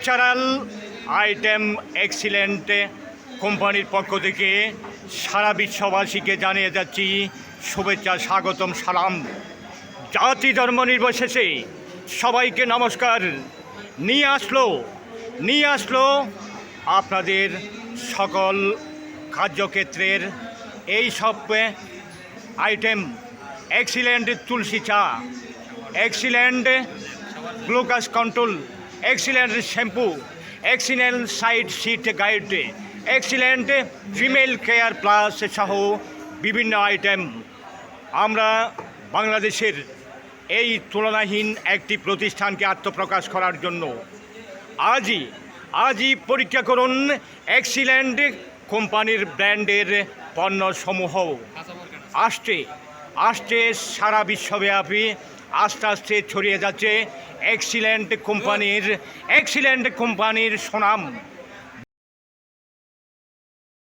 Natural item excellent কোম্পানির পক্ষ থেকে সারা বিশ্ববাসীকে জানিয়ে যাচ্ছি শুভেচ্ছা, স্বাগতম, সালাম। জাতি ধর্ম নির্বিশেষে সবাইকে নমস্কার। নিয়ে আসলো আপনাদের সকল কার্যক্ষেত্রের এই সব আইটেম। এক্সিলেন্ট তুলসী চা, excellent glucose control, excellent shampoo, excellent side seat guide, excellent female care plus সহ বিভিন্ন আইটেম। আমরা বাংলাদেশের এই তুলনাহীন একটি প্রতিষ্ঠানকে আত্মপ্রকাশ করার জন্য আজই পরীক্ষা করুন এক্সিলেন্ট কোম্পানির ব্র্যান্ডের পণ্যসমূহ। আসছে সারা বিশ্বব্যাপী আস্তে আস্তে ছড়িয়ে যাচ্ছে এক্সিলেন্ট কোম্পানির সুনাম।